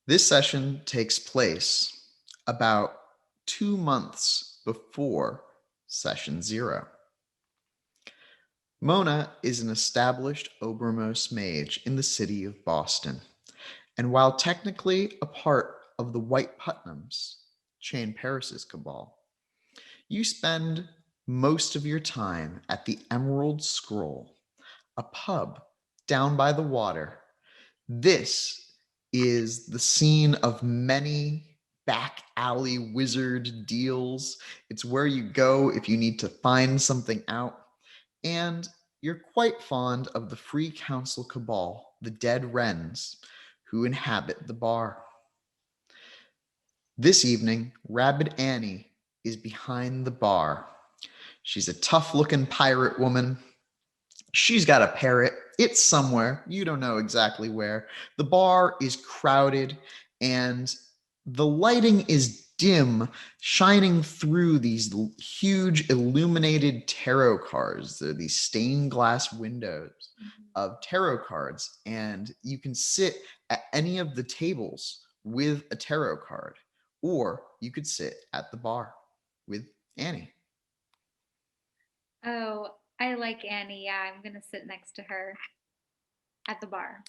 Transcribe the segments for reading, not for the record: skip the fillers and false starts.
This session takes place about 2 months before session 0. Mona is an established Obermost mage in the city of Boston, and while technically a part of the White Putnam's Chain Paris's cabal, you spend most of your time at the Emerald Scroll, a pub down by the water. This is the scene of many back alley wizard deals. It's where you go if you need to find something out. And you're quite fond of the Free Council cabal, the Dead Wrens, who inhabit the bar. This evening, Rabid Annie is behind the bar. She's a tough-looking pirate woman. She's got a parrot. It's somewhere. You don't know exactly where. The bar is crowded and the lighting is dim, shining through these huge illuminated tarot cards. They're these stained glass windows of tarot cards, and you can sit at any of the tables with a tarot card, or you could sit at the bar with Annie. Oh, I like Annie. Yeah, I'm gonna sit next to her at the bar.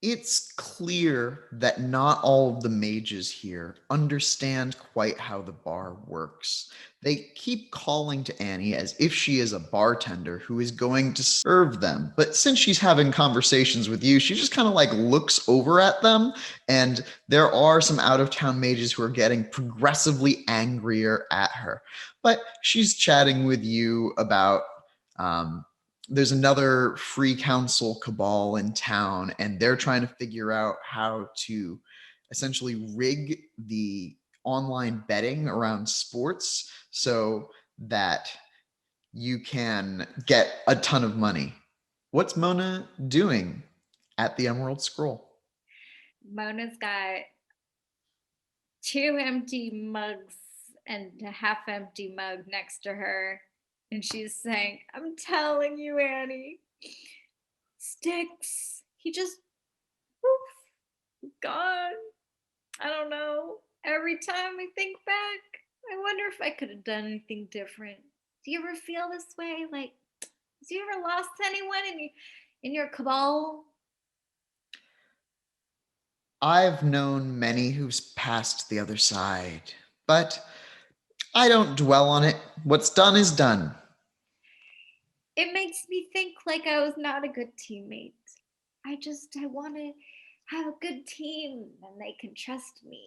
It's clear that not all of the mages here understand quite how the bar works. They keep calling to Annie as if she is a bartender who is going to serve them. But since she's having conversations with you, she just kind of like looks over at them. And there are some out of town mages who are getting progressively angrier at her. But she's chatting with you about there's another free council cabal in town, and they're trying to figure out how to essentially rig the online betting around sports so that you can get a ton of money. What's Mona doing at the Emerald Scroll? Mona's got 2 empty mugs and a half empty mug next to her. And she's saying, I'm telling you, Annie, Sticks, he just, poof, gone. I don't know. Every time I think back, I wonder if I could have done anything different. Do you ever feel this way? Like, has you ever lost anyone in your cabal? I've known many who've passed the other side, but I don't dwell on it. What's done is done. It makes me think like I was not a good teammate. I want to have a good team and they can trust me.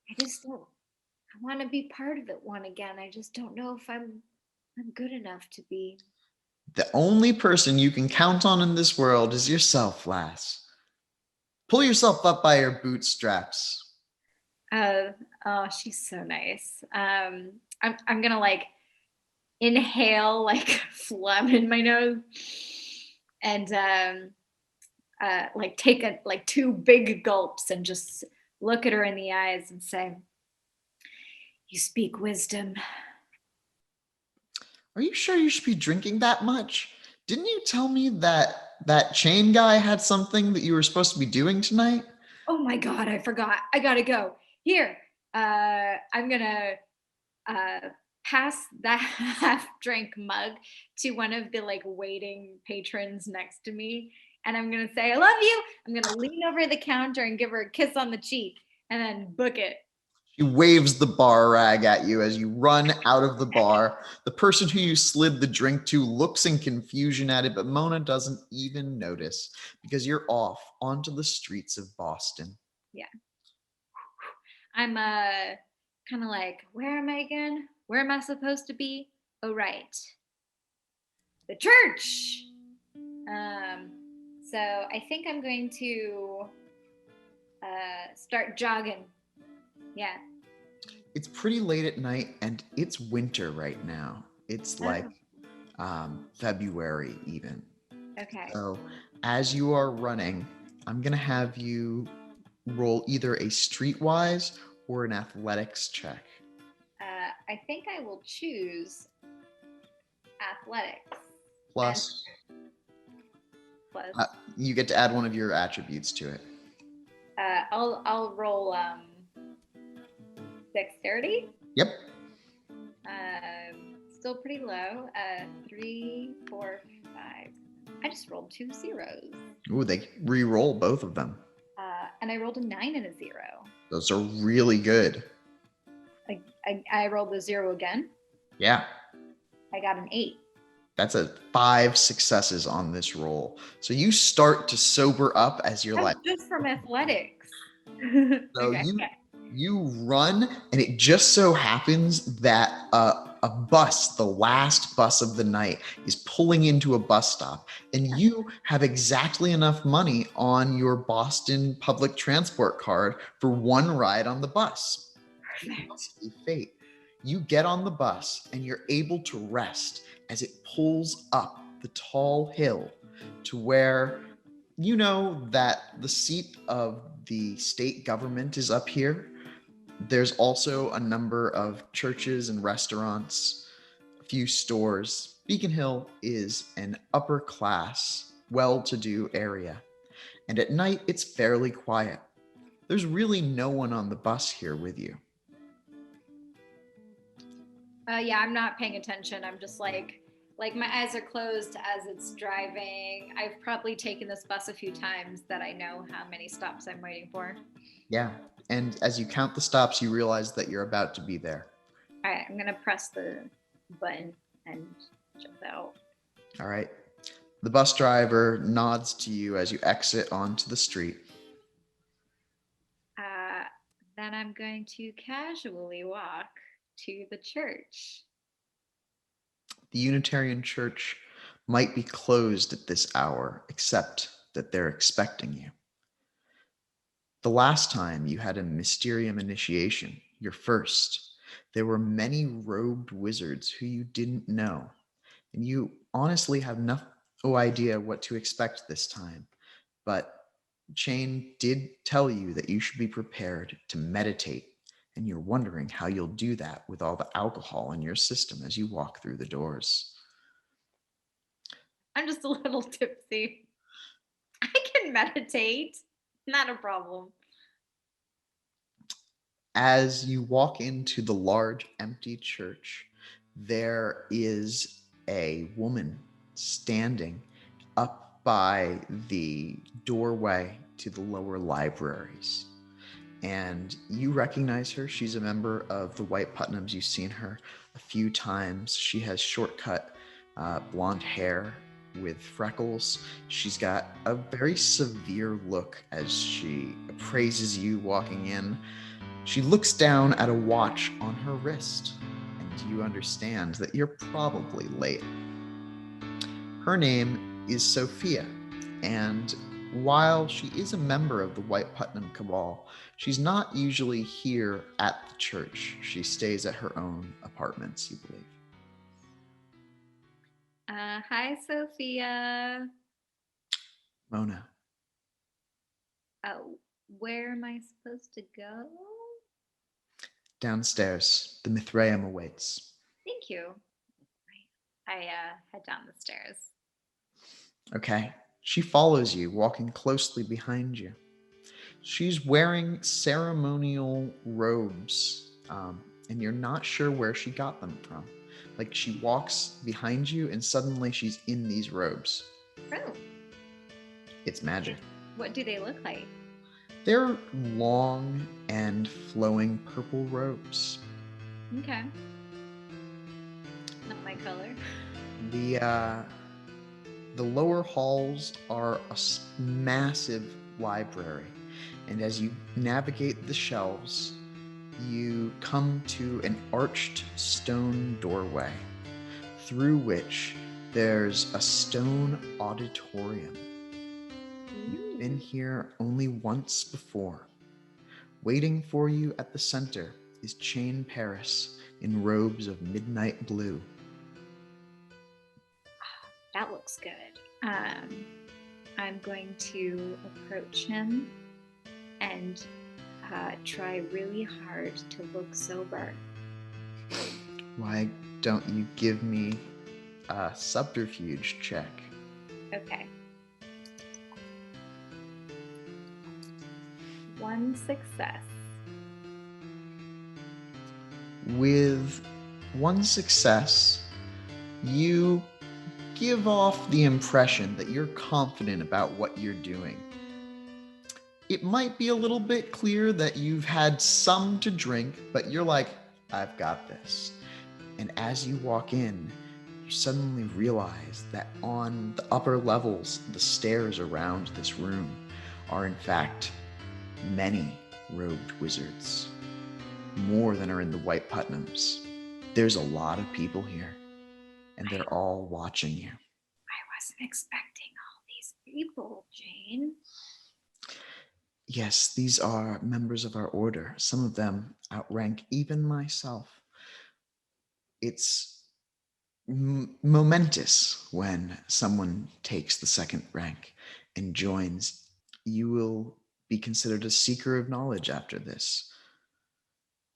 And I just don't, I want to be part of it one again. I just don't know if I'm good enough to be. The only person you can count on in this world is yourself, lass. Pull yourself up by your bootstraps. Uh, oh, she's so nice. I'm gonna like inhale like phlegm in my nose and like take a like 2 big gulps and just look at her in the eyes and say, "You speak wisdom." Are you sure you should be drinking that much? Didn't you tell me that that chain guy had something that you were supposed to be doing tonight? Oh my god, I forgot. I gotta go. Here, I'm gonna uh, pass that half drink mug to one of the like waiting patrons next to me, and I'm gonna say, "I love you." I'm gonna lean over the counter and give her a kiss on the cheek, and then book it. She waves the bar rag at you as you run out of the bar. The person who you slid the drink to looks in confusion at it, but Mona doesn't even notice because you're off onto the streets of Boston. Yeah, I'm kind of like, where am I again? Where am I supposed to be? Oh right, the church. Um, so I think I'm going to start jogging. Yeah. It's pretty late at night and it's winter right now. It's like Oh, February even. okay. So as you are running, I'm going to have you roll either a streetwise or an athletics check. I think I will choose athletics and Plus, plus. you get to add one of your attributes to it. I'll roll dexterity. Yep. Still pretty low. 3, 4, 5. I just rolled 2 zeros. Ooh, they re-roll both of them. And I rolled a 9 and a 0. Those are really good. I rolled the 0 again. Yeah. I got an 8. That's 5 successes on this roll. So you start to sober up as you're like. Just from athletics. So Okay. you run, and it just so happens that a bus, the last bus of the night, is pulling into a bus stop, and you have exactly enough money on your Boston public transport card for one ride on the bus. It must be fate. You get on the bus, and you're able to rest as it pulls up the tall hill to where you know that the seat of the state government is up here. There's also a number of churches and restaurants, a few stores. Beacon Hill is an upper class, well-to-do area. And at night, it's fairly quiet. There's really no one on the bus here with you. Yeah, I'm not paying attention. I'm just like my eyes are closed as it's driving. I've probably taken this bus a few times that I know how many stops I'm waiting for. Yeah. And as you count the stops, you realize that you're about to be there. All right, I'm going to press the button and jump out. All right. The bus driver nods to you as you exit onto the street. Then I'm going to casually walk to the church. The Unitarian Church might be closed at this hour, except that they're expecting you. The last time you had a Mysterium initiation, your first, there were many robed wizards who you didn't know, and you honestly have no idea what to expect this time. But Chain did tell you that you should be prepared to meditate, and you're wondering how you'll do that with all the alcohol in your system as you walk through the doors. I'm just a little tipsy. I can meditate. Not a problem. As you walk into the large empty church, there is a woman standing up by the doorway to the lower libraries. And you recognize her. She's a member of the White Putnams. You've seen her a few times. She has short-cut blonde hair with freckles. She's got a very severe look as she appraises you walking in. She looks down at a watch on her wrist, and you understand that you're probably late. Her name is Sophia, and while she is a member of the White Putnam Cabal, she's not usually here at the church. She stays at her own apartments, you believe. Hi, Sophia. Mona. Where am I supposed to go? Downstairs. The Mysteryum awaits. Thank you. I head down the stairs. Okay. She follows you, walking closely behind you. She's wearing ceremonial robes, and you're not sure where she got them from. Like, she walks behind you, and suddenly she's in these robes. Oh. It's magic. What do they look like? They're long and flowing purple robes. Okay. Not my color. The lower halls are a massive library, and as you navigate the shelves, you come to an arched stone doorway through which there's a stone auditorium. You've been here only once before. Waiting for you at the center is Chain Paris in robes of midnight blue. That looks good. I'm going to approach him and try really hard to look sober. Why don't you give me a subterfuge check? Okay. 1 success. With 1 success, you give off the impression that you're confident about what you're doing. It might be a little bit clear that you've had some to drink, but you're like, I've got this. And as you walk in, you suddenly realize that on the upper levels, the stairs around this room are in fact many robed wizards, more than are in the White Putnams. There's a lot of people here, and they're all watching you. I wasn't expecting all these people, Jane. Yes, these are members of our order. Some of them outrank even myself. It's momentous when someone takes the second rank and joins. You will be considered a seeker of knowledge after this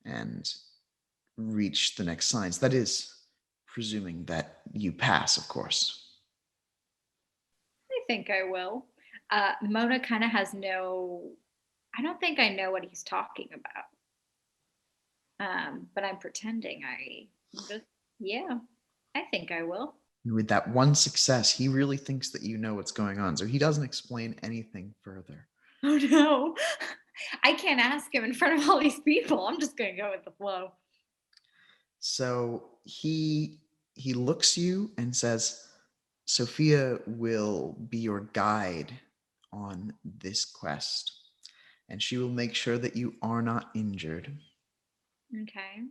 and reach the next science. That is, presuming that you pass, of course. I think I will. Mona kind of has no. I don't think I know what he's talking about. But I'm pretending yeah, I think I will. And with that 1 success, he really thinks that you know what's going on, so he doesn't explain anything further. Oh no, I can't ask him in front of all these people. I'm just going to go with the flow. So he looks you and says, Sophia will be your guide on this quest, and she will make sure that you are not injured. Okay.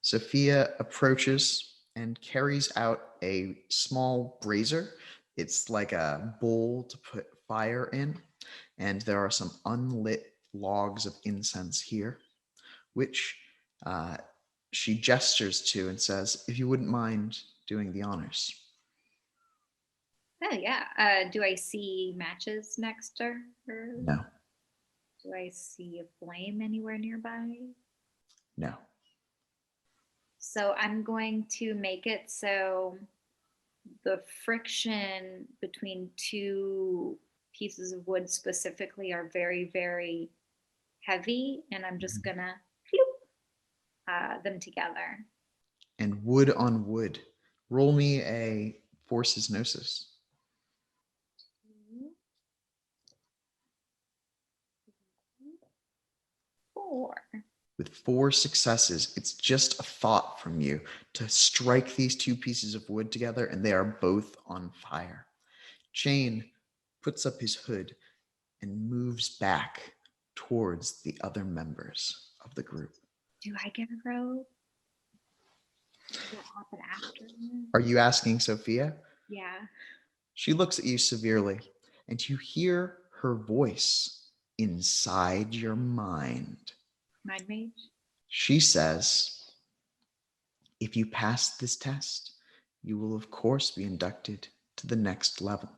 Sophia approaches and carries out a small brazier. It's like a bowl to put fire in, and there are some unlit logs of incense here, which she gestures to and says, if you wouldn't mind doing the honors. Oh yeah. Do I see matches next to her? No. Do I see a flame anywhere nearby? No. So I'm going to make it so the friction between two pieces of wood specifically are very, very heavy, and I'm just gonna them together. And wood on wood. Roll me a forces gnosis. 4. With 4 successes, it's just a thought from you to strike these 2 pieces of wood together, and they are both on fire. Chain puts up his hood and moves back towards the other members of the group. Do I get a robe? Does that happen after? Are you asking Sophia? Yeah. She looks at you severely, and you hear her voice inside your mind. Mind Mage? She says, if you pass this test, you will of course be inducted to the next level.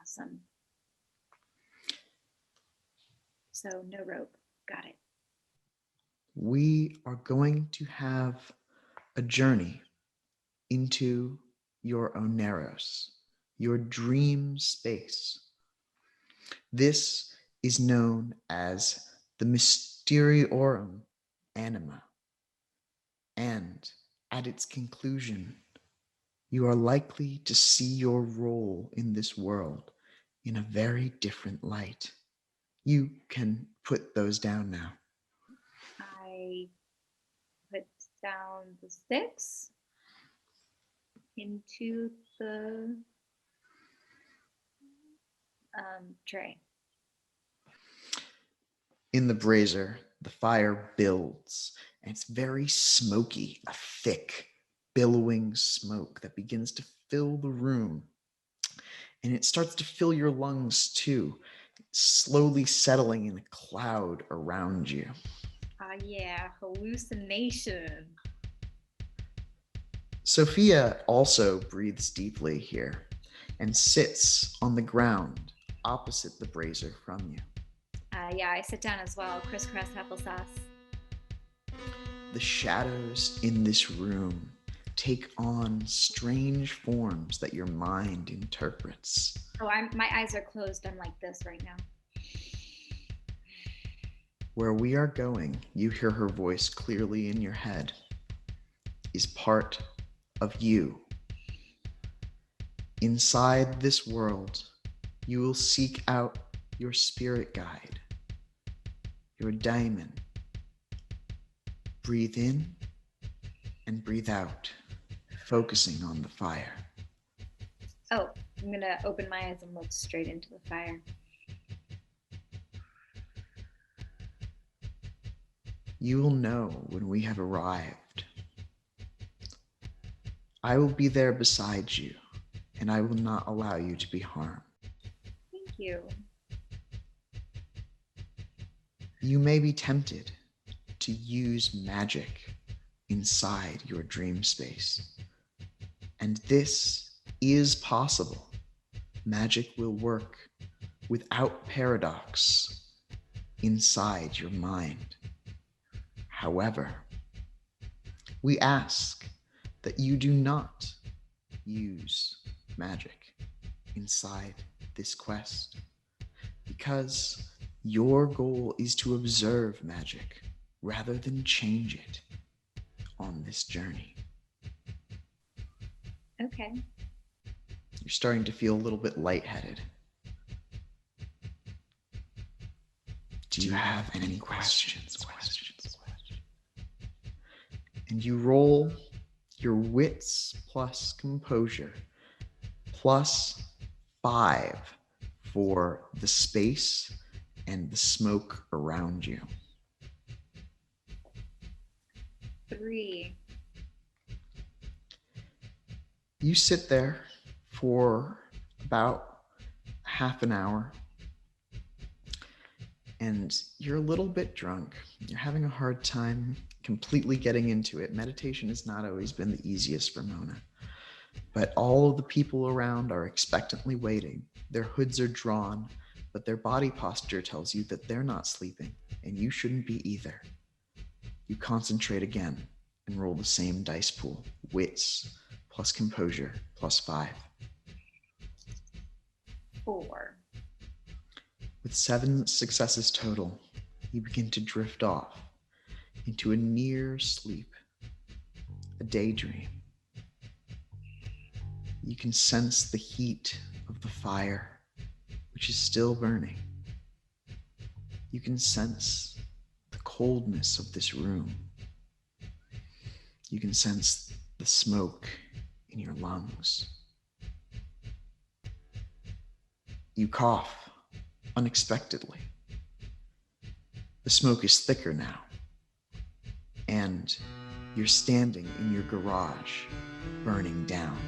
Awesome. So no rope. Got it. We are going to have a journey into your Oneiros, your dream space. This is known as the Mysteriorum Anima. And at its conclusion, you are likely to see your role in this world in a very different light. You can put those down now. I put down the sticks into the tray. In the brazier, the fire builds, and it's very smoky, a thick, billowing smoke that begins to fill the room. And it starts to fill your lungs too, slowly settling in a cloud around you. Yeah, hallucination. Sophia also breathes deeply here and sits on the ground opposite the brazier from you. Yeah, I sit down as well. Crisscross applesauce. The shadows in this room take on strange forms that your mind interprets. Oh, my eyes are closed. I'm like this right now. Where we are going, you hear her voice clearly in your head, is part of you. Inside this world, you will seek out your spirit guide, your daemon. Breathe in and breathe out, focusing on the fire. Oh, I'm gonna open my eyes and look straight into the fire. You will know when we have arrived. I will be there beside you, and I will not allow you to be harmed. Thank you. You may be tempted to use magic inside your dream space. And this is possible. Magic will work without paradox inside your mind. However, we ask that you do not use magic inside this quest, because your goal is to observe magic rather than change it on this journey. Okay. You're starting to feel a little bit lightheaded. Do you have any questions? And you roll your wits plus composure plus 5 for the space and the smoke around you. 3. You sit there for about half an hour, and you're a little bit drunk. You're having a hard time completely getting into it. Meditation has not always been the easiest for Mona, but all of the people around are expectantly waiting. Their hoods are drawn, but their body posture tells you that they're not sleeping, and you shouldn't be either. You concentrate again and roll the same dice pool, wits plus composure plus 5. 4. With 7 successes total, you begin to drift off into a near sleep, a daydream. You can sense the heat of the fire, which is still burning. You can sense the coldness of this room. You can sense the smoke in your lungs. You cough unexpectedly. The smoke is thicker now, and you're standing in your garage, burning down.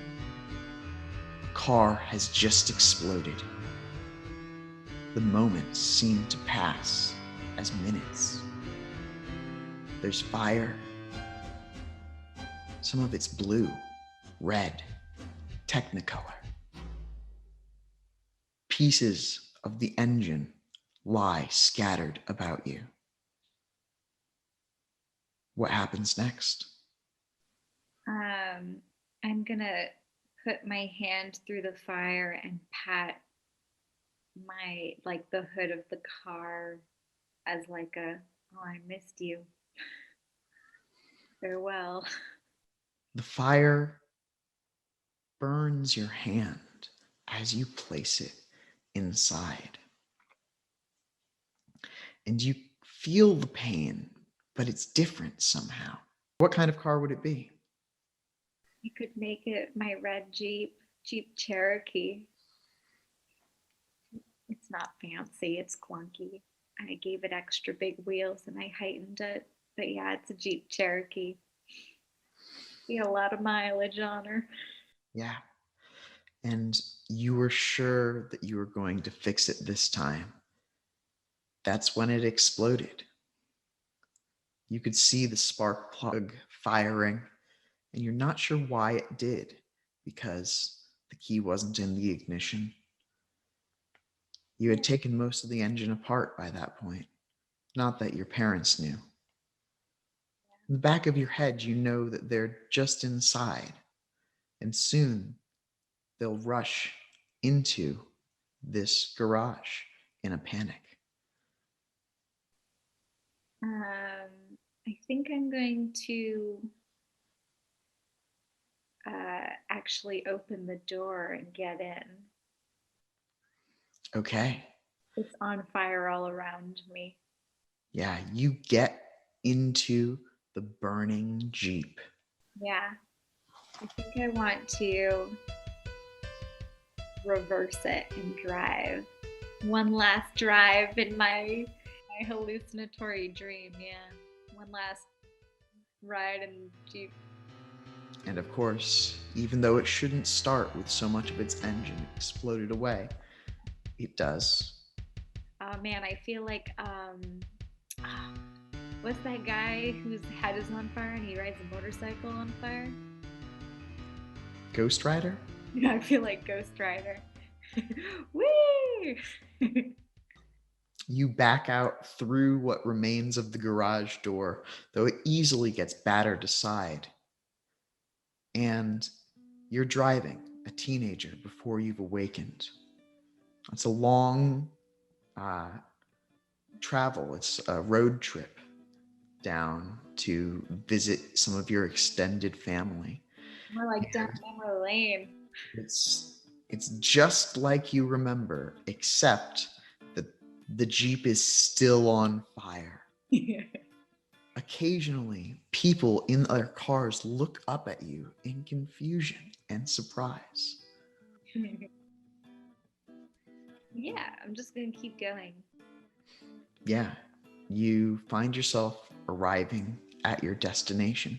A car has just exploded. The moments seem to pass as minutes. There's fire. Some of it's blue, red, technicolor. Pieces of the engine lie scattered about you. What happens next? I'm gonna put my hand through the fire and pat the hood of the car as like a, oh, I missed you. Farewell. The fire burns your hand as you place it inside. And you feel the pain, but it's different somehow. What kind of car would it be? You could make it my red Jeep Cherokee. It's not fancy, it's clunky. I gave it extra big wheels and I heightened it. But yeah, it's a Jeep Cherokee. We had a lot of mileage on her. Yeah. And you were sure that you were going to fix it this time. That's when it exploded. You could see the spark plug firing, and you're not sure why it did, because the key wasn't in the ignition. You had taken most of the engine apart by that point. Not that your parents knew. In the back of your head, you know that they're just inside, and soon they'll rush into this garage in a panic. I think I'm going to actually open the door and get in. Okay. It's on fire all around me. Yeah, you get into the burning Jeep. Yeah, I think I want to reverse it and drive. One last drive in my hallucinatory dream. Yeah, one last ride in Jeep. And of course, even though it shouldn't start with so much of its engine exploded away, it does. Oh man, I feel like what's that guy whose head is on fire and he rides a motorcycle on fire? Ghost Rider? Yeah, I feel like Ghost Rider. Whee! You back out through what remains of the garage door, though it easily gets battered aside. And you're driving, a teenager, before you've awakened. It's a long uh, travel, it's a road trip down to visit some of your extended family. More like down memory lane. It's just like you remember, except that the Jeep is still on fire. Occasionally, people in their cars look up at you in confusion and surprise. Yeah, I'm just gonna keep going. Yeah, you find yourself arriving at your destination.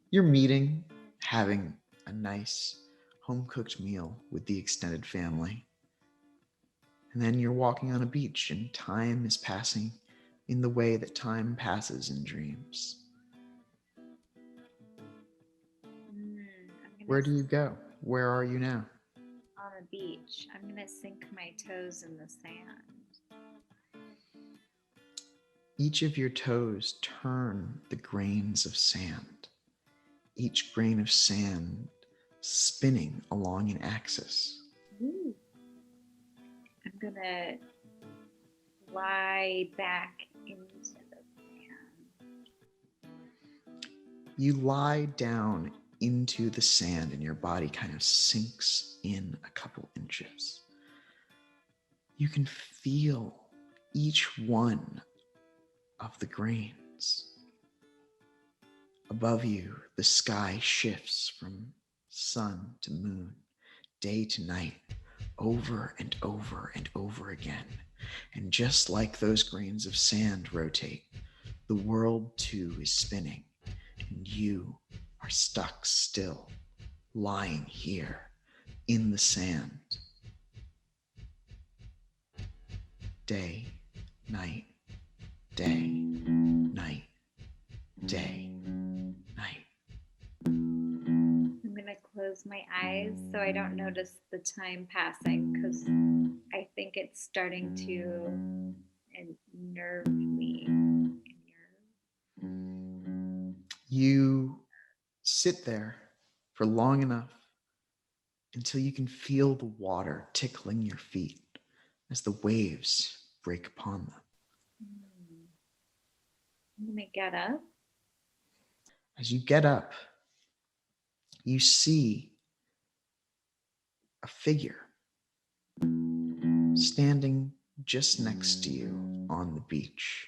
You're meeting, having a nice home cooked meal with the extended family. And then you're walking on a beach, and time is passing in the way that time passes in dreams. Where do you go? Where are you now? On a beach. I'm gonna sink my toes in the sand. Each of your toes turn the grains of sand. Each grain of sand spinning along an axis. Ooh. I'm gonna lie back into the sand. You lie down into the sand and your body kind of sinks in a couple inches. You can feel each one of the grains. Above you, the sky shifts from sun to moon, day to night, over and over and over again. And just like those grains of sand rotate, the world too is spinning, and you are stuck still, lying here in the sand. Day, night, day, night, day, night. I'm gonna close my eyes so I don't notice the time passing because I think it's starting to unnerve me. You sit there for long enough until you can feel the water tickling your feet as the waves break upon them. I'm gonna get up. As you get up, you see a figure standing just next to you on the beach.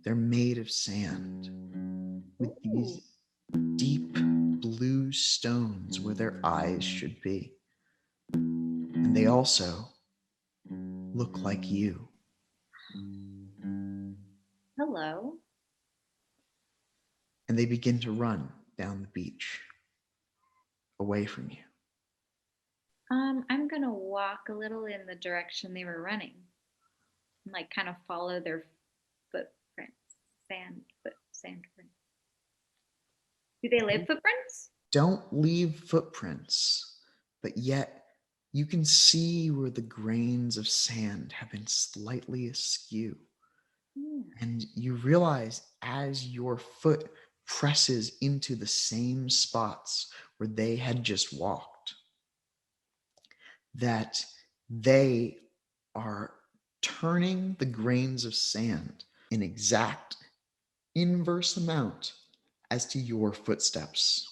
They're made of sand with these deep blue stones where their eyes should be. And they also look like you. Hello. And they begin to run down the beach away from you. I'm gonna walk a little in the direction they were running, and like kind of follow their footprints, sand prints. Do they leave footprints? Don't leave footprints, but yet you can see where the grains of sand have been slightly askew. And you realize as your foot presses into the same spots where they had just walked, that they are turning the grains of sand in exact inverse amount as to your footsteps.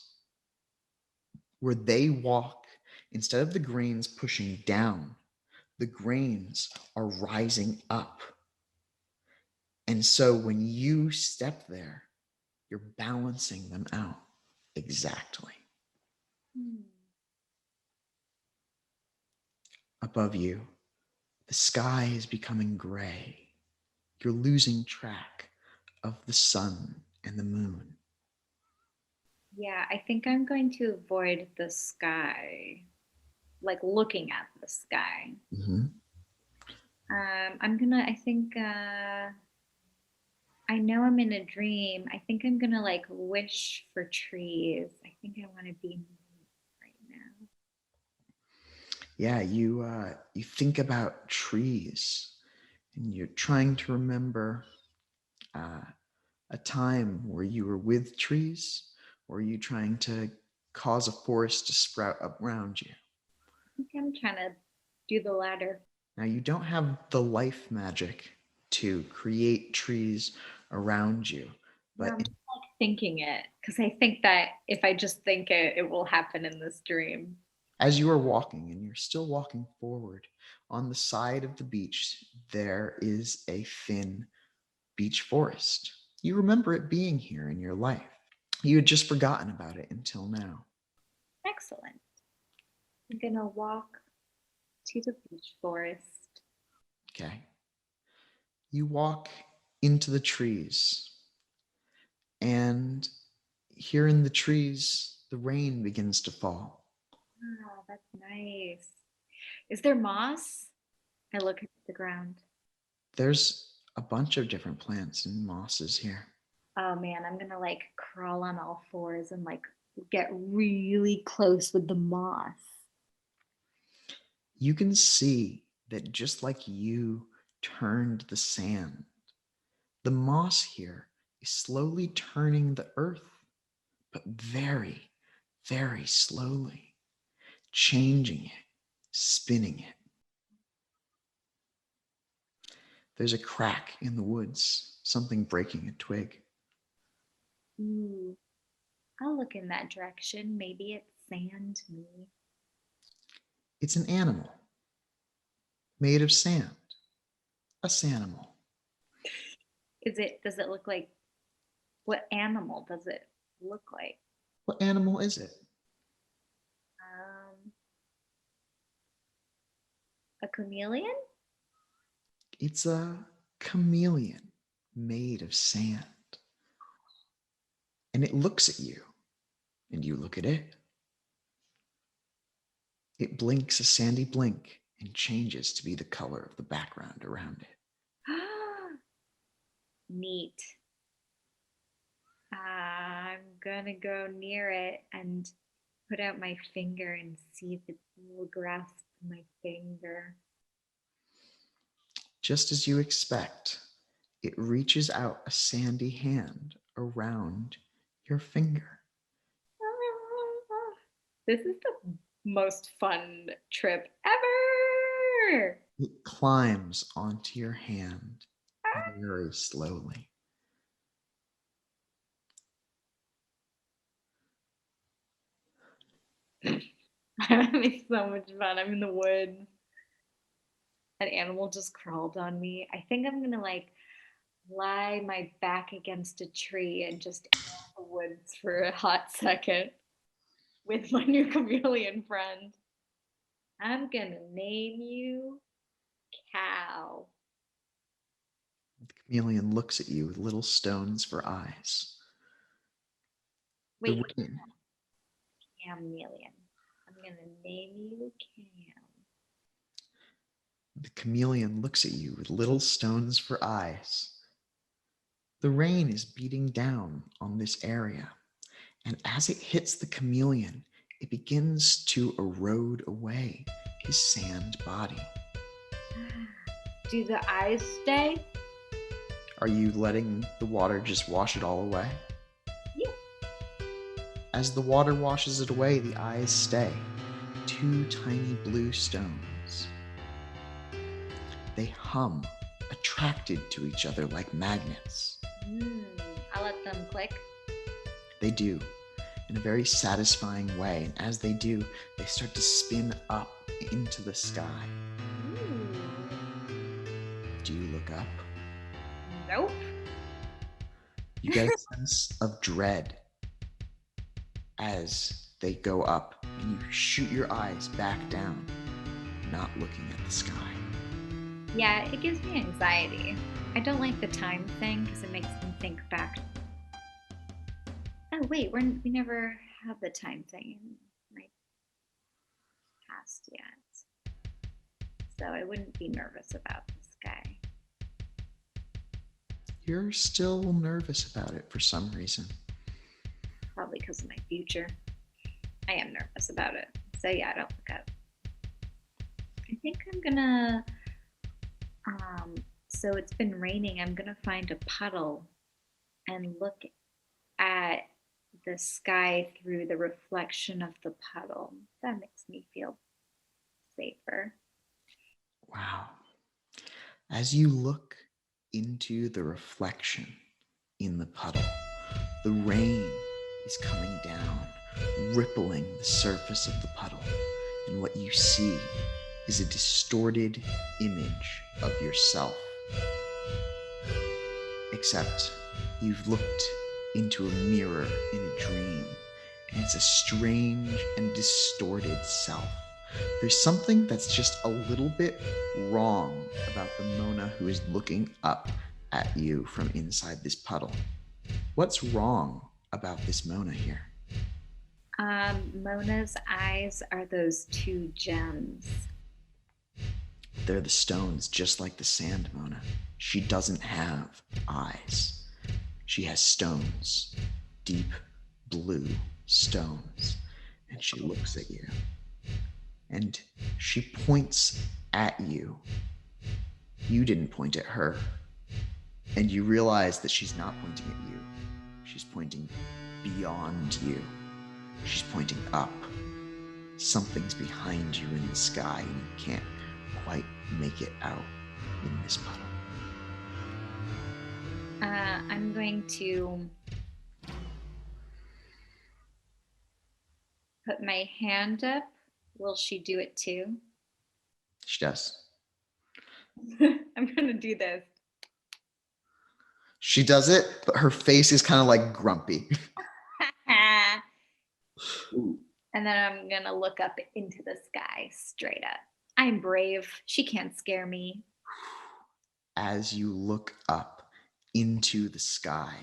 Where they walk, instead of the grains pushing down, the grains are rising up. And so when you step there, you're balancing them out exactly. Above you, the sky is becoming gray. You're losing track of the sun and the moon. Yeah, I think I'm going to avoid the sky, like looking at the sky. Mm-hmm. I think, I know I'm in a dream. I think I'm gonna like wish for trees. I think I want to be me right now. Yeah, you think about trees, and you're trying to remember uh, a time where you were with trees, or are you trying to cause a forest to sprout up around you? I think I'm trying to do the latter. Now, you don't have the life magic to create trees around you, No, but I'm just like thinking it because I think that if I just think it, it will happen in this dream. as you are walking and you're still walking forward, on the side of the beach, there is a thin beach forest. You remember it being here in your life. You had just forgotten about it until now. Excellent. I'm gonna walk to the beach forest. Okay. You walk into the trees, and here in the trees, the rain begins to fall. Oh, that's nice. Is there moss? I look at the ground. There's a bunch of different plants and mosses here. Oh man, I'm gonna like crawl on all fours and like get really close with the moss. You can see that just like you turned the sand, the moss here is slowly turning the earth, but very, very slowly, changing it, spinning it. There's a crack in the woods, something breaking a twig. Ooh, I'll look in that direction. Maybe it's sand me. It's an animal made of sand, a sanimal. Does it look like, what animal does it look like? What animal is it? Um, a chameleon? It's a chameleon made of sand. And it looks at you, and you look at it. It blinks a sandy blink and changes to be the color of the background around it. Neat. I'm gonna go near it and put out my finger and see if it will grasp my finger. Just as you expect, it reaches out a sandy hand around your finger. This is the most fun trip ever. It climbs onto your hand very slowly. I'm having so much fun. I'm in the woods. An animal just crawled on me. I think I'm gonna like lie my back against a tree and just out the woods for a hot second with my new chameleon friend. I'm gonna name you Cow. The chameleon looks at you with little stones for eyes. The Wait, rain, chameleon. I'm gonna name you Cam. the chameleon looks at you with little stones for eyes. The rain is beating down on this area, and as it hits the chameleon, it begins to erode away his sand body. Do the eyes stay? Are you letting the water just wash it all away? Yeah. As the water washes it away, the eyes stay. 2 tiny blue stones. They hum, attracted to each other like magnets. I'll let them click. They do, in a very satisfying way. And as they do, they start to spin up into the sky. Ooh. Do you look up? Nope. You get a sense of dread as they go up, and you shoot your eyes back down, not looking at the sky. Yeah, it gives me anxiety. I don't like the time thing because it makes me think back. Oh wait, we never have the time thing in my past yet, so I wouldn't be nervous about the sky. You're still nervous about it for some reason. Probably because of my future. I am nervous about it. So yeah, I don't look up. I think I'm gonna, so it's been raining. I'm gonna find a puddle and look at the sky through the reflection of the puddle. That makes me feel safer. Wow. As you look into the reflection in the puddle, the rain is coming down, rippling the surface of the puddle, and what you see is a distorted image of yourself. Except you've looked into a mirror in a dream, and it's a strange and distorted self. There's something that's just a little bit wrong about the Mona who is looking up at you from inside this puddle. What's wrong about this Mona here? Mona's eyes are those 2 gems. They're the stones, just like the sand Mona. She doesn't have eyes. She has stones, deep blue stones, and she looks at you. And she points at you. You didn't point at her. And you realize that she's not pointing at you. She's pointing beyond you. She's pointing up. Something's behind you in the sky, and you can't quite make it out in this puddle. I'm going to put my hand up. Will she do it too? She does. I'm going to do this. She does it, but her face is kind of like grumpy. And then I'm going to look up into the sky straight up. I'm brave. She can't scare me. As you look up into the sky,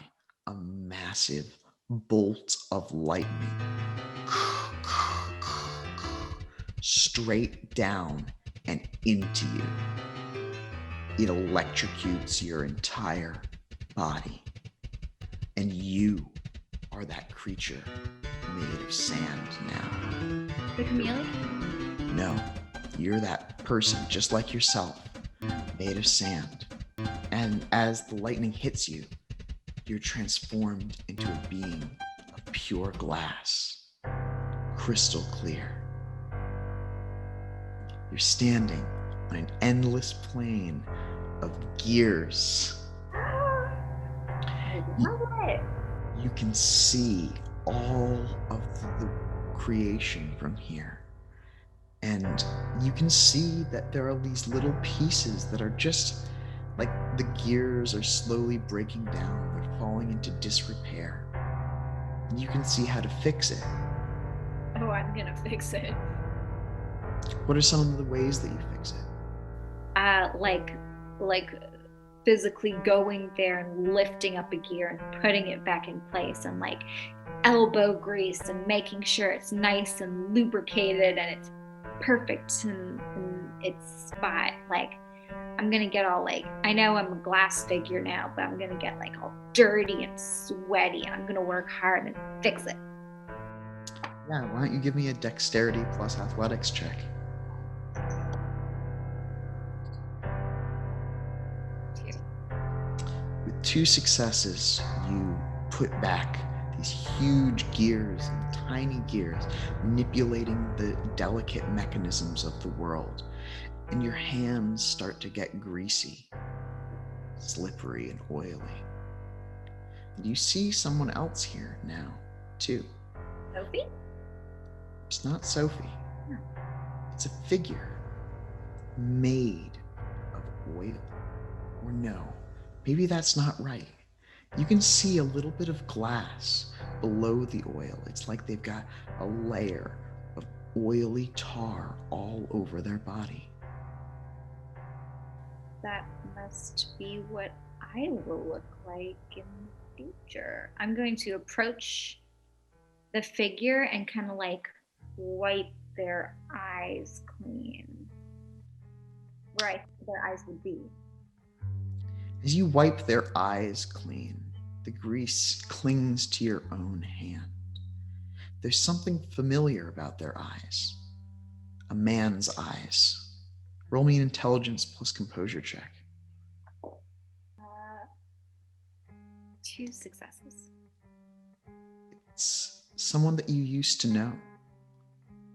a massive bolt of lightning straight down and into you. It electrocutes your entire body, and you are that creature made of sand now. The chameleon? No, you're that person just like yourself, made of sand. And as the lightning hits you, you're transformed into a being of pure glass, crystal clear. You're standing on an endless plain of gears. I love it. You can see all of the creation from here. And you can see that there are these little pieces that are just like the gears are slowly breaking down. They're falling into disrepair. And you can see how to fix it. Oh, I'm going to fix it. What are some of the ways that you fix it? Like physically going there and lifting up a gear and putting it back in place, and like elbow grease and making sure it's nice and lubricated and it's perfect in its spot. Like I'm gonna get all like, I know I'm a glass figure now, but I'm gonna get like all dirty and sweaty, and I'm gonna work hard and fix it. Yeah, why don't you give me a dexterity plus athletics check? With 2 successes, you put back these huge gears and tiny gears, manipulating the delicate mechanisms of the world. And your hands start to get greasy, slippery, and oily. And you see someone else here now, too. Sophie? It's not Sophie. No. It's a figure made of oil. Or no, maybe that's not right. You can see a little bit of glass below the oil. It's like they've got a layer of oily tar all over their body. That must be what I will look like in the future. I'm going to approach the figure and kind of like wipe their eyes clean. Where I think their eyes would be. As you wipe their eyes clean, the grease clings to your own hand. There's something familiar about their eyes. A man's eyes. Roll me an intelligence plus composure check. 2 successes. It's someone that you used to know.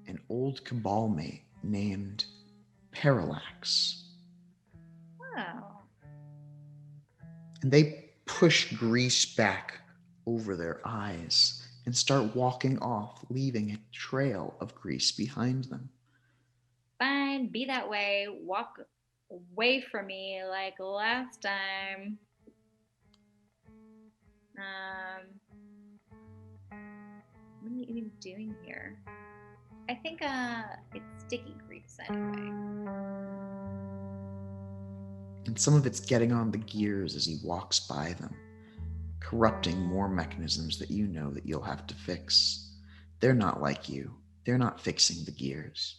An old cabal mate named Parallax. Oh. And they push grease back over their eyes and start walking off, leaving a trail of grease behind them. Fine, be that way. Walk away from me like last time. What are you even doing here? I think it's sticky grease anyway. And some of it's getting on the gears as he walks by them, corrupting more mechanisms that you know that you'll have to fix. They're not like you. They're not fixing the gears.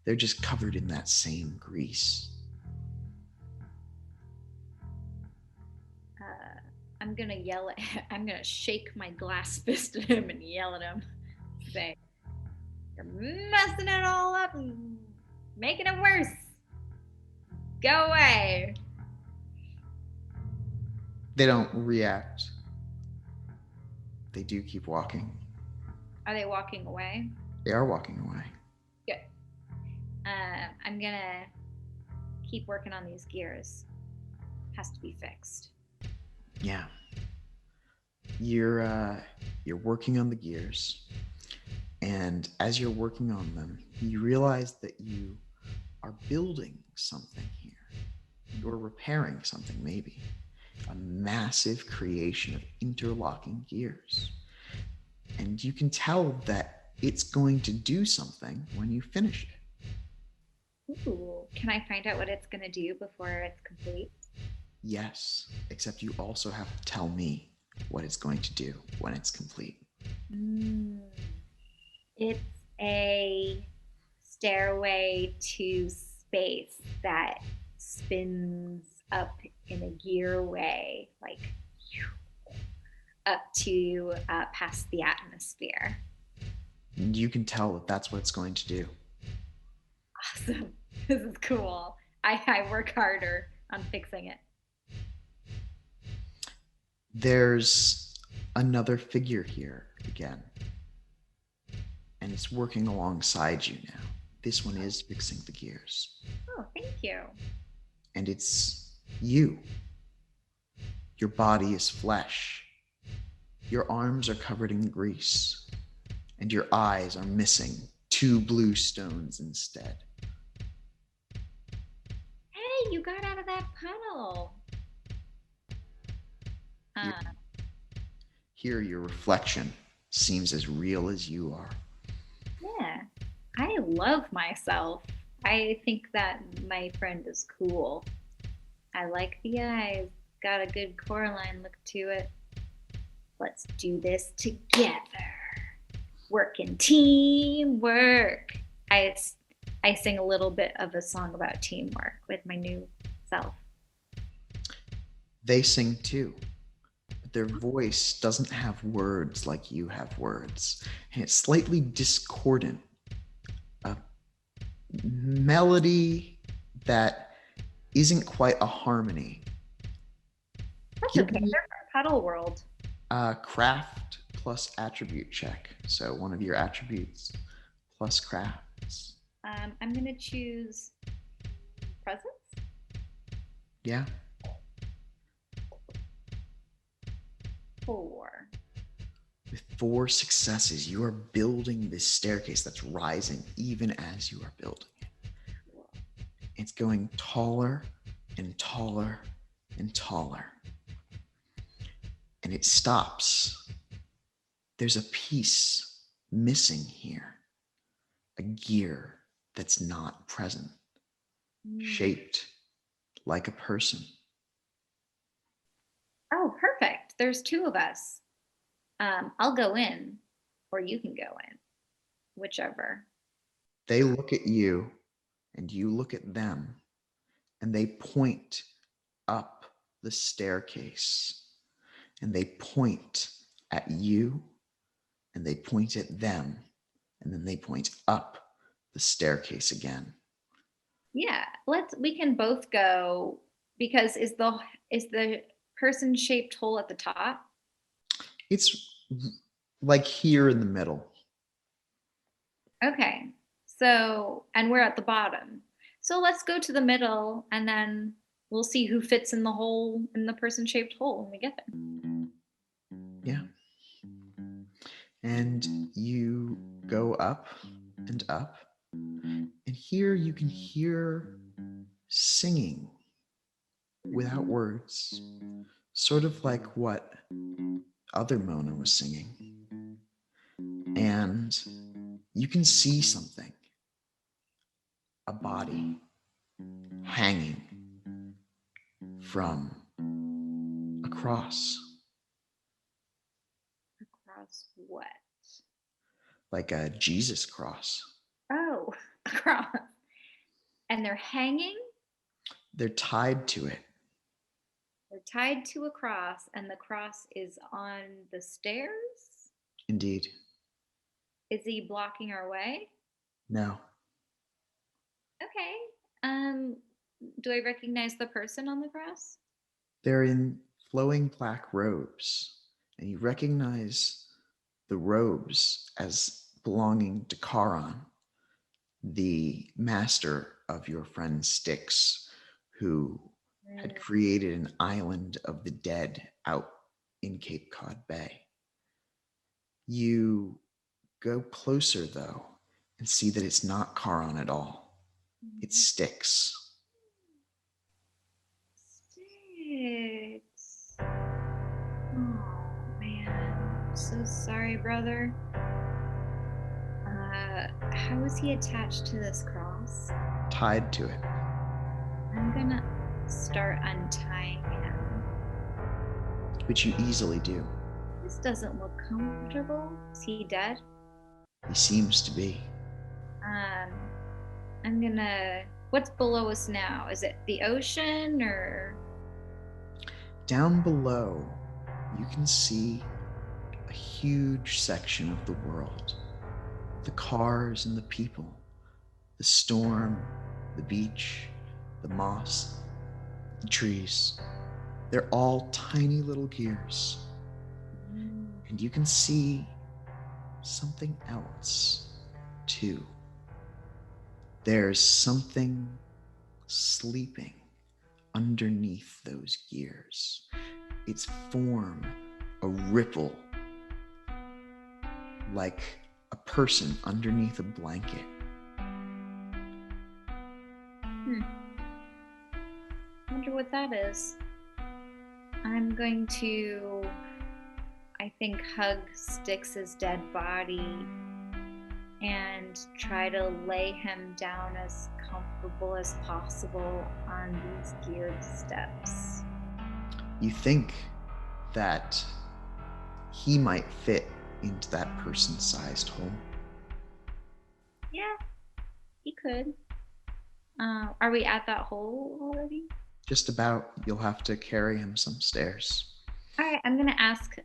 They're just covered in that same grease. I'm gonna shake my glass fist at him and yell at him. Say, you're messing it all up and making it worse. Go away. They don't react. They do keep walking. Are they walking away? They are walking away. Good. I'm gonna keep working on these gears. Has to be fixed. Yeah. You're working on the gears, and as you're working on them, you realize that you are building something here. You're repairing something, maybe. A massive creation of interlocking gears. And you can tell that it's going to do something when you finish it. Ooh, can I find out what it's gonna do before it's complete? Yes, except you also have to tell me what it's going to do when it's complete. It's a stairway to space that spins up in a gear way, like up to past the atmosphere. And you can tell that that's what it's going to do. Awesome. This is cool. I work harder on fixing it. There's another figure here again, and it's working alongside you now. This one is fixing the gears. Oh, thank you. And it's you. Your body is flesh. Your arms are covered in grease, and your eyes are missing 2 blue stones instead. Hey, you got out of that puddle. Here, your reflection seems as real as you are. Yeah, I love myself. I think that my friend is cool. I like the eyes. Got a good core line look to it. Let's do this together. Working teamwork. I sing a little bit of a song about teamwork with my new self. They sing too, but their voice doesn't have words like you have words, and it's slightly discordant. A melody that isn't quite a harmony. That's Give okay. me They're puddle world. a craft plus attribute check. So one of your attributes plus crafts. I'm gonna choose presence. Yeah. 4. With 4 successes, you are building this staircase that's rising even as you are building it. It's going taller and taller and taller. And it stops. There's a piece missing here, a gear that's not present, shaped like a person. Oh, perfect. There's 2 of us. I'll go in, or you can go in, whichever. They look at you and you look at them, and they point up the staircase, and they point at you, and they point at them, and then they point up the staircase again. Yeah, we can both go, because is the person shaped hole at the top? It's like here in the middle. Okay. So, and we're at the bottom. So let's go to the middle, and then we'll see who fits in the hole, in the person shaped hole when we get there. Yeah. And you go up and up. And here you can hear singing without words, sort of like what other Mona was singing. And you can see something, a body hanging from a cross, Across what? like a Jesus cross. Oh, across. And they're hanging? They're tied to it. They're tied to a cross, and the cross is on the stairs? Indeed. Is he blocking our way? No. Okay. Do I recognize the person on the cross? They're in flowing black robes, and you recognize the robes as belonging to Charon, the master of your friend Styx, who had created an island of the dead out in Cape Cod Bay. You go closer, though, and see that it's not Charon at all. It's Styx. Six. Oh man, I'm so sorry, brother. How is he attached to this cross? Tied to it. I'm gonna start untying him. Which you easily do. This doesn't look comfortable. Is he dead? He seems to be. I'm gonna. What's below us now? Is it the ocean or? Down below, you can see a huge section of the world. The cars and the people, the storm, the beach, the moss, the trees. They're all tiny little gears. And you can see something else, too. There's something sleeping underneath those gears. Its form, a ripple, like a person underneath a blanket. Wonder what that is. I'm going to, I think, hug Styx's dead body and try to lay him down as comfortable as possible on these geared steps. You think that he might fit into that person-sized hole. Yeah, he could. Are we at that hole already? Just about. You'll have to carry him some stairs. All right, I'm gonna ask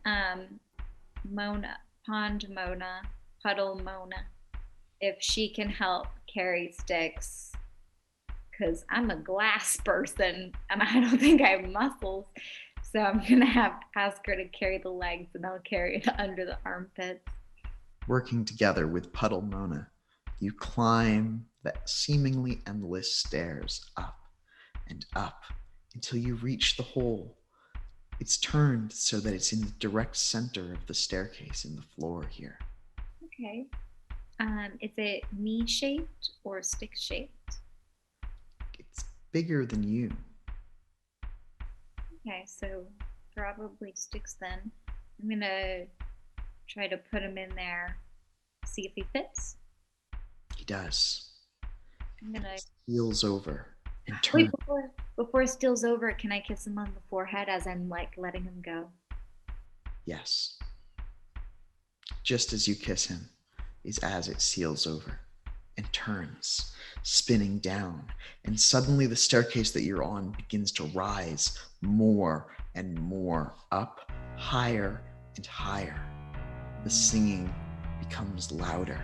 Mona, Pond Mona, Puddle Mona, if she can help carry Styx, because I'm a glass person and I don't think I have muscles. So I'm gonna have to ask her to carry the legs, and I'll carry it under the armpits. Working together with Puddle Mona, you climb the seemingly endless stairs up and up until you reach the hole. It's turned so that it's in the direct center of the staircase in the floor here. Okay. Is it me shaped or stick shaped? It's bigger than you. Okay, so probably sticks then. I'm gonna try to put him in there, see if he fits. He does. I'm gonna Heels over and wait turn. before it steals over. Can I kiss him on the forehead as I'm like letting him go? Yes. Just as you kiss him is as it seals over and turns, spinning down, and suddenly the staircase that you're on begins to rise more and more up, higher and higher. The singing becomes louder.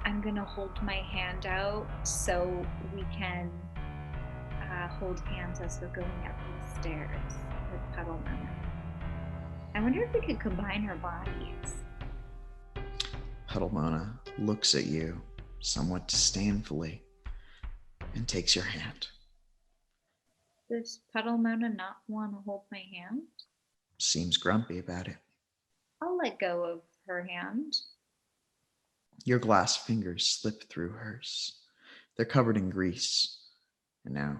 I'm gonna hold my hand out so we can hold hands as we're going up these stairs with Puddle Mona. I wonder if we could combine our bodies. Puddle Mona looks at you somewhat disdainfully and takes your hand. Does Puddle Mona not want to hold my hand? Seems grumpy about it. I'll let go of her hand. Your glass fingers slip through hers. They're covered in grease, and now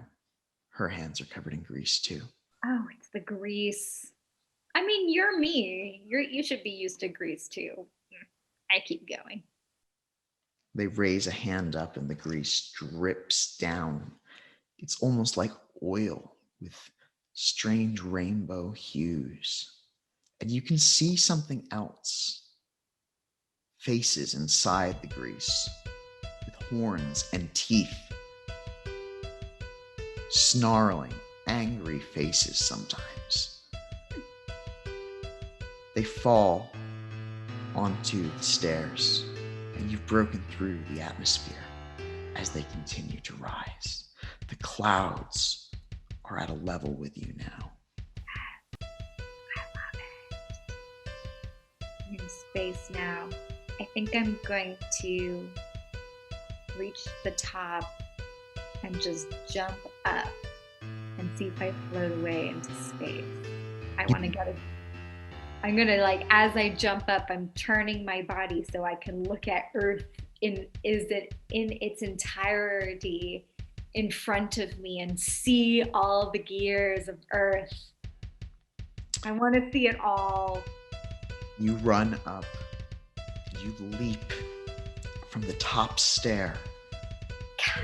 her hands are covered in grease too. Oh, it's the grease. I mean, you're me. You should be used to grease too. I keep going. They raise a hand up and the grease drips down. It's almost like oil with strange rainbow hues. And you can see something else. Faces inside the grease with horns and teeth. Snarling, angry faces sometimes. They fall onto the stairs, and you've broken through the atmosphere as they continue to rise. The clouds are at a level with you now. I love it. I'm in space now. I think I'm going to reach the top and just jump up and see if I float away into space. I want to get it. I'm gonna like as I jump up, I'm turning my body so I can look at Earth in its entirety in front of me and see all the gears of Earth. I want to see it all. You run up, you leap from the top stair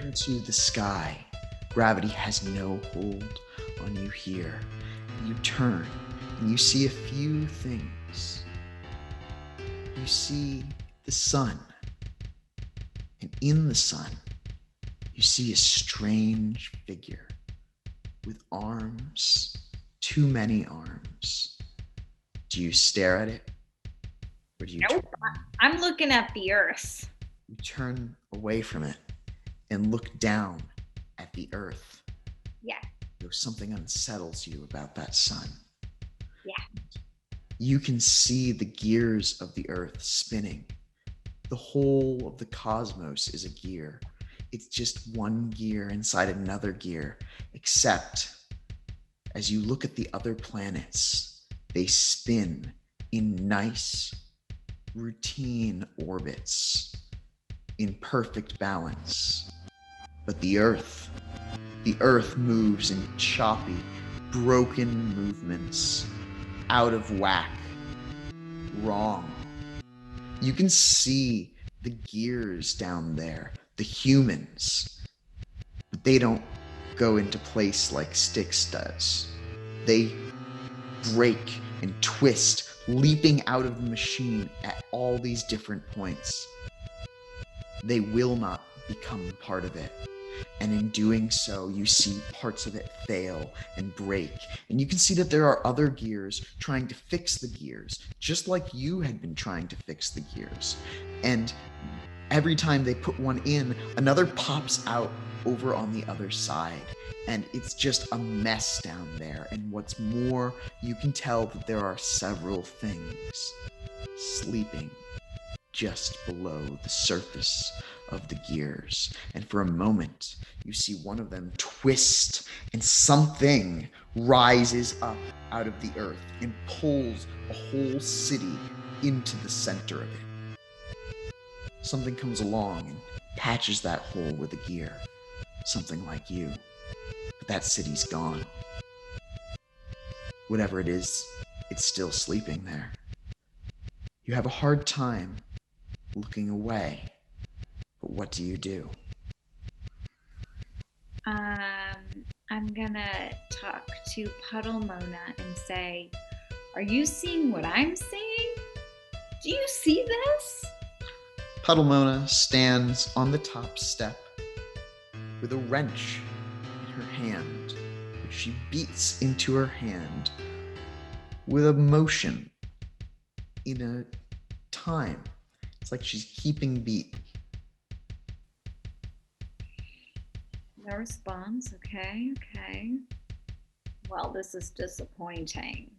into the sky. Gravity has no hold on you here. You turn and you see a few things. You see the sun, and in the sun, you see a strange figure with arms, too many arms. Do you stare at it? Or do you Nope. I'm looking at the Earth. You turn away from it and look down at the earth? Yeah. Though something unsettles you about that sun. Yeah. You can see the gears of the earth spinning. The whole of the cosmos is a gear. It's just one gear inside another gear, except as you look at the other planets, they spin in nice, routine orbits, in perfect balance. But the Earth moves in choppy, broken movements, out of whack, wrong. You can see the gears down there, the humans, but they don't go into place like Styx does. They break and twist, leaping out of the machine at all these different points. They will not become part of it. And in doing so, you see parts of it fail and break. And you can see that there are other gears trying to fix the gears, just like you had been trying to fix the gears. And every time they put one in, another pops out over on the other side, and it's just a mess down there. And what's more, you can tell that there are several things sleeping just below the surface of the gears. And for a moment, you see one of them twist, and something rises up out of the earth and pulls a whole city into the center of it. Something comes along and patches that hole with a gear. Something like you. But that city's gone. Whatever it is, it's still sleeping there. You have a hard time looking away. But what do you do? I'm gonna talk to Puddle Mona and say, are you seeing what I'm seeing? Do you see this? Puddle Mona stands on the top step with a wrench in her hand, which she beats into her hand with a motion in a time. It's like she's keeping beat. No response. Okay. Well, this is disappointing.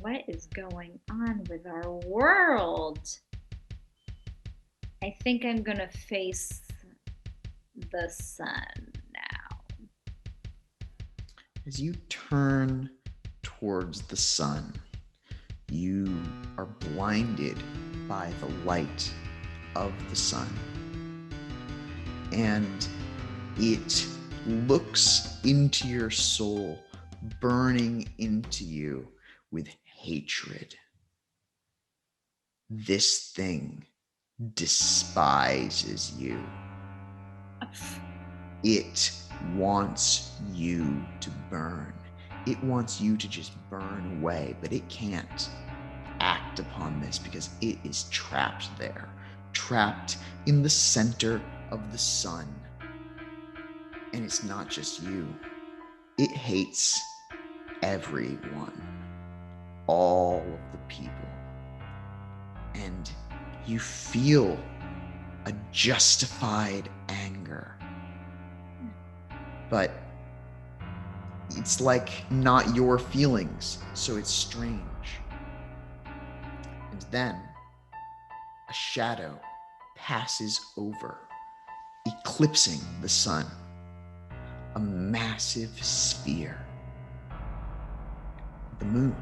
What is going on with our world? I think I'm gonna face the sun now. As you turn towards the sun, you are blinded by the light of the sun. And it looks into your soul, burning into you with hatred. This thing despises you. It wants you to burn. It wants you to just burn away, but it can't act upon this because it is trapped there, trapped in the center of the sun. And it's not just you. It hates everyone, all of the people. And you feel a justified anger. But it's like not your feelings, so it's strange. And then a shadow passes over, eclipsing the sun. A massive sphere. The moon.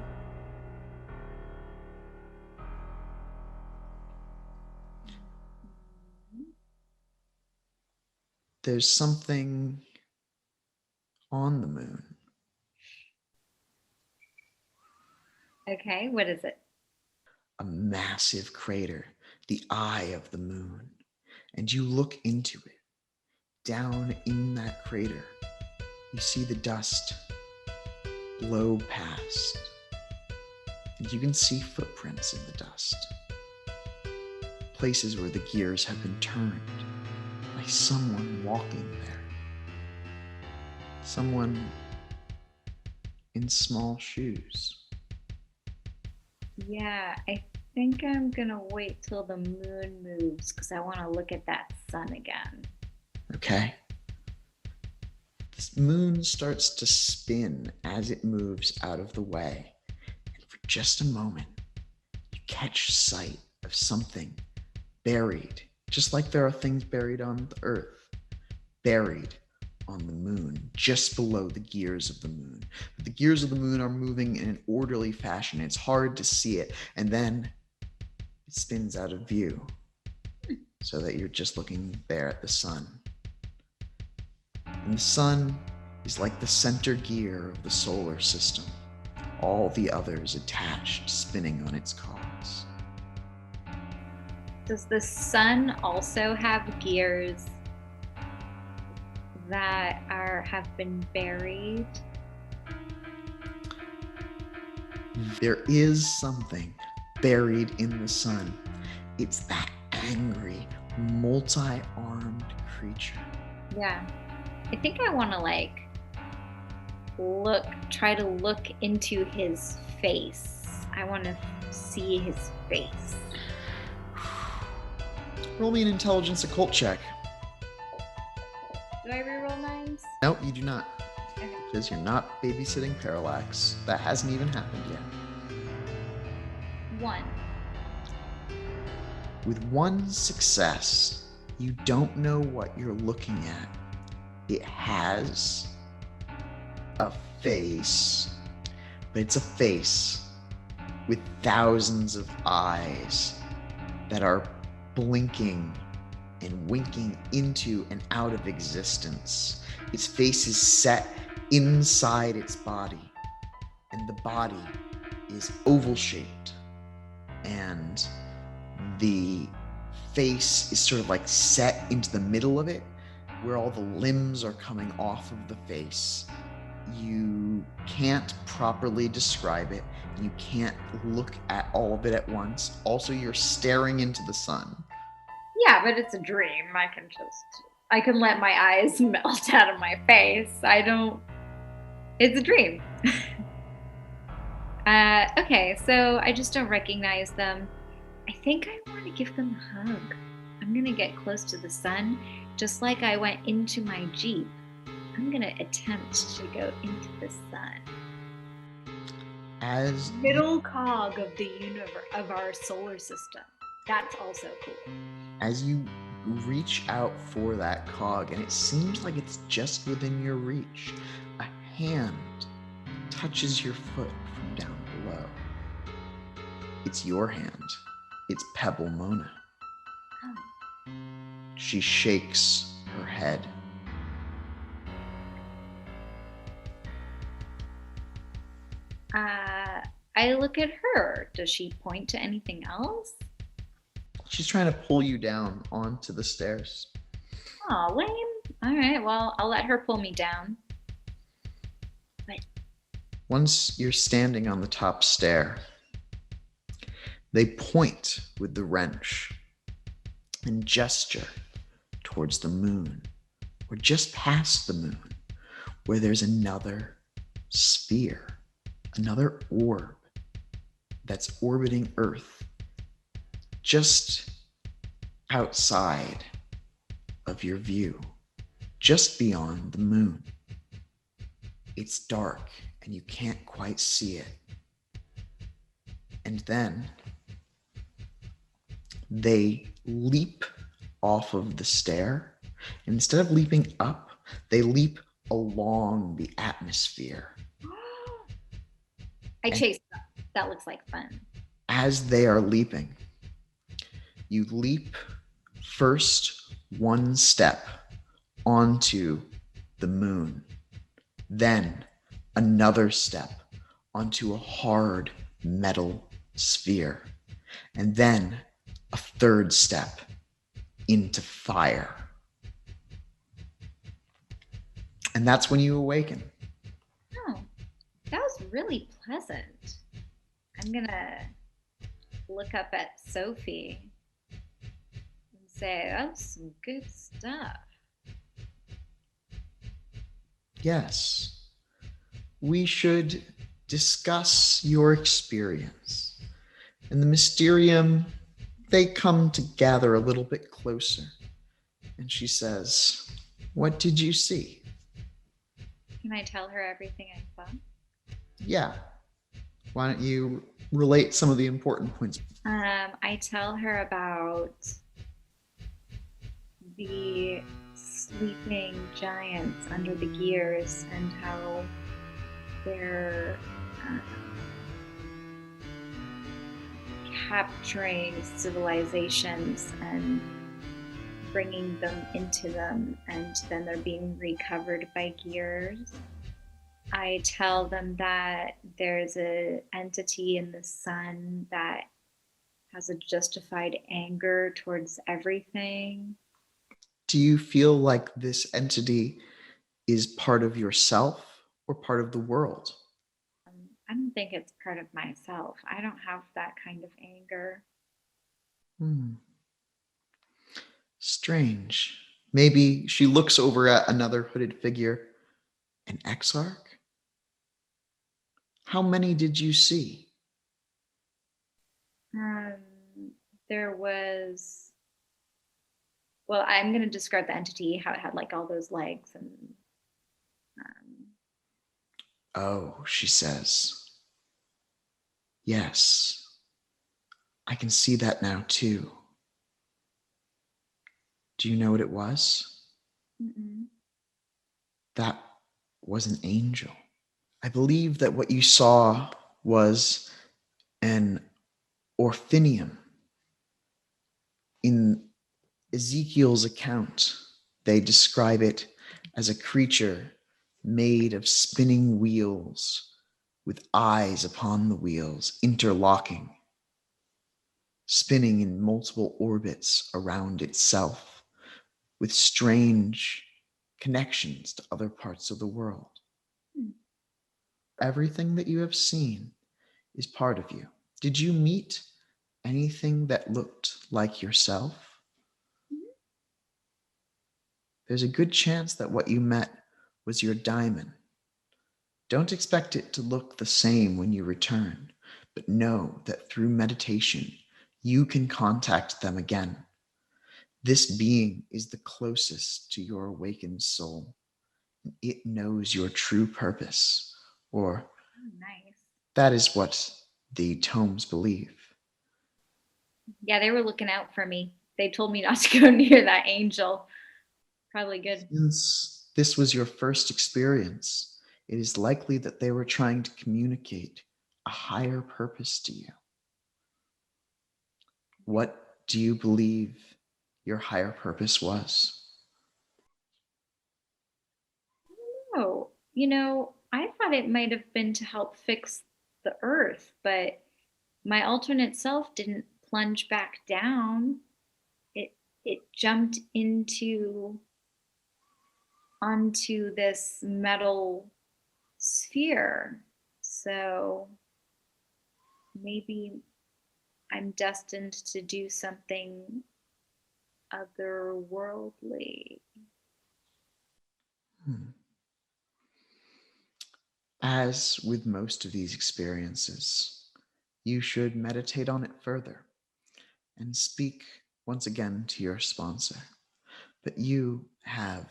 There's something on the moon. Okay, what is it? A massive crater, the eye of the moon. And you look into it. Down in that crater, you see the dust blow past. And you can see footprints in the dust. Places where the gears have been turned by someone walking there. Someone in small shoes. Yeah, I think I'm gonna wait till the moon moves because I want to look at that sun again. Okay. This moon starts to spin as it moves out of the way. And for just a moment, you catch sight of something buried, just like there are things buried on the earth, buried on the moon, just below the gears of the moon. But the gears of the moon are moving in an orderly fashion. It's hard to see it. And then it spins out of view so that you're just looking there at the sun. And the sun is like the center gear of the solar system, all the others attached, spinning on its cogs. Does the sun also have gears that have been buried? There is something buried in the sun. It's that angry, multi-armed creature. Yeah. I think I want to try to look into his face. I want to see his face. Roll me an intelligence occult check. Do I reroll 9s? No, you do not. Okay. Because you're not babysitting Parallax. That hasn't even happened yet. 1. With one success, you don't know what you're looking at. It has a face, but it's a face with thousands of eyes that are blinking and winking into and out of existence. Its face is set inside its body, and the body is oval shaped, and the face is sort of like set into the middle of it, where all the limbs are coming off of the face. You can't properly describe it, and you can't look at all of it at once. Also, you're staring into the sun. Yeah, but it's a dream. I can let my eyes melt out of my face. It's a dream. Okay, so I just don't recognize them. I think I want to give them a hug. I'm going to get close to the sun, just like I went into my Jeep. I'm going to attempt to go into the sun. As Middle cog of the universe, of our solar system. That's also cool. as you reach out for that cog, and it seems like it's just within your reach, a hand touches your foot from down below. It's your hand. It's Pebble Mona. Oh. She shakes her head. I look at her. Does she point to anything else? She's trying to pull you down onto the stairs. Oh, lame. All right, well, I'll let her pull me down. But Once you're standing on the top stair, they point with the wrench and gesture towards the moon, or just past the moon, where there's another sphere, another orb that's orbiting Earth, just outside of your view, just beyond the moon. It's dark and you can't quite see it. And then they leap off of the stair. And instead of leaping up, they leap along the atmosphere. I chase them. That looks like fun. As they are leaping, you leap first one step onto the moon, then another step onto a hard metal sphere, and then a third step into fire. And that's when you awaken. Oh, that was really pleasant. I'm gonna look up at Sophie and say, that's some good stuff. Yes, we should discuss your experience. And the Mysterium, they come to gather a little bit closer. And she says, "What did you see?" Can I tell her everything I saw? Yeah. Why don't you relate some of the important points? I tell her about the sleeping giants under the gears and how they're capturing civilizations and bringing them into them, and then they're being recovered by gears. I tell them that there's an entity in the sun that has a justified anger towards everything. Do you feel like this entity is part of yourself or part of the world? I don't think it's part of myself. I don't have that kind of anger. Strange. Maybe she looks over at another hooded figure. An exarch? How many did you see? There was Well, I'm going to describe the entity, how it had like all those legs and. Oh, she says. Yes, I can see that now too. Do you know what it was? Mm-mm. That was an angel. I believe that what you saw was an orphinium. In Ezekiel's account, they describe it as a creature made of spinning wheels with eyes upon the wheels, interlocking, spinning in multiple orbits around itself, with strange connections to other parts of the world. Hmm. Everything that you have seen is part of you. Did you meet anything that looked like yourself? There's a good chance that what you met was your daimon. Don't expect it to look the same when you return, but know that through meditation, you can contact them again. This being is the closest to your awakened soul. It knows your true purpose, or Oh, nice. that is what the tomes believe. Yeah, they were looking out for me. They told me not to go near that angel. Probably good. Since this was your first experience, it is likely that they were trying to communicate a higher purpose to you. What do you believe your higher purpose was? Oh, I thought it might have been to help fix the earth, but my alternate self didn't plunge back down. It jumped onto this metal sphere. So maybe I'm destined to do something otherworldly. Hmm. As with most of these experiences, you should meditate on it further and speak once again to your sponsor. But you have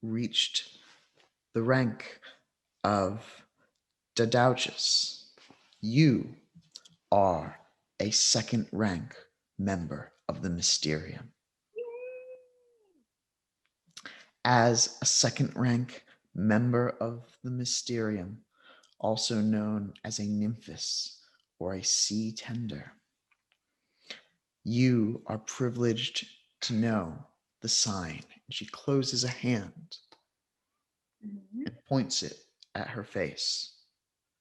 reached the rank of Dadauchus. You are a second rank member of the Mysterium. As a second rank member of the Mysterium, also known as a nymphus or a sea tender, you are privileged to know the sign. And she closes a hand Mhm. and points it at her face.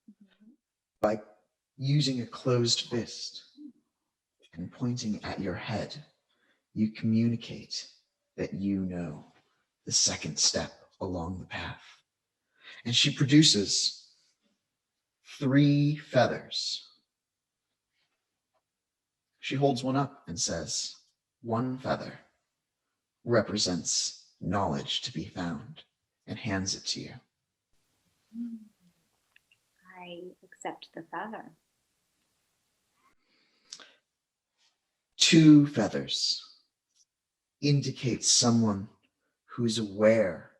Mhm. By using a closed fist and pointing at your head, you communicate that you know the second step along the path. And she produces 3 feathers. She holds one up and says, "One feather represents knowledge to be found," and hands it to you. I accept the feather. 2 feathers indicate someone who is aware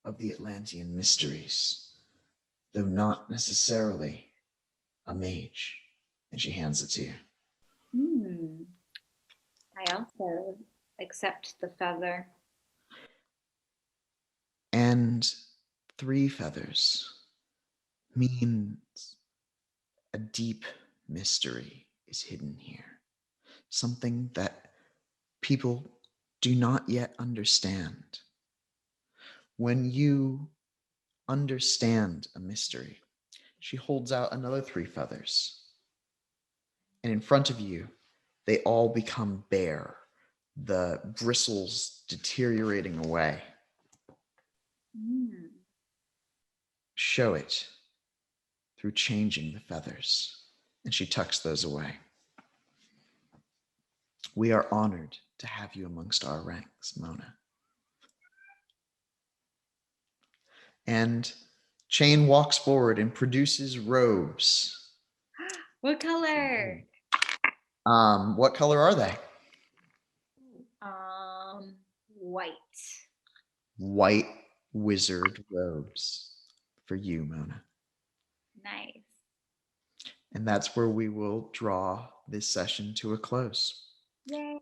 of the Atlantean mysteries, though not necessarily a mage. And she hands it to you. Hmm. I also accept the feather. And 3 feathers means a deep mystery is hidden here. Something that people do not yet understand. When you understand a mystery, she holds out another 3 feathers. And in front of you, they all become bare, the bristles deteriorating away. Hmm. Show it through changing the feathers. And she tucks those away. We are honored to have you amongst our ranks, Mona. And Chain walks forward and produces robes. What color? What color are they? Um, white. White wizard robes for you, Mona. Nice. And that's where we will draw this session to a close. Yay.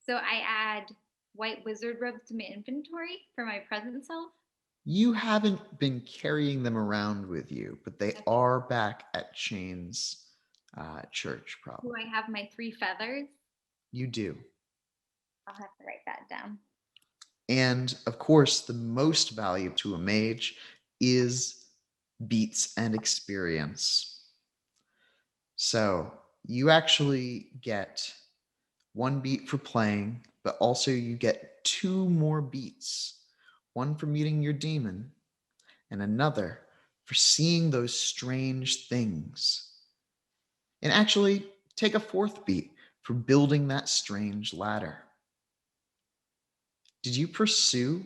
So I add white wizard robes to my inventory for my present self. You haven't been carrying them around with you, but they Okay. are back at Shane's church, Do probably. I have my 3 feathers? You do. I'll have to write that down. And of course, the most valuable to a mage is beats and experience. So you actually get 1 beat for playing, but also you get 2 more beats. One for meeting your demon, and another for seeing those strange things. And actually, take a 4th beat for building that strange ladder. Did you pursue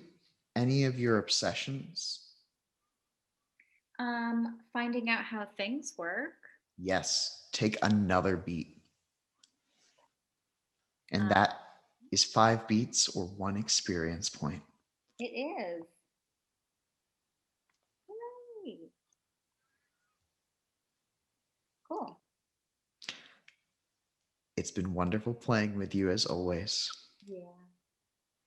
any of your obsessions? Finding out how things work. Yes, take another beat. And Um, that is 5 beats or 1 experience point. it is. Yay. Cool. It's been wonderful playing with you as always. Yeah.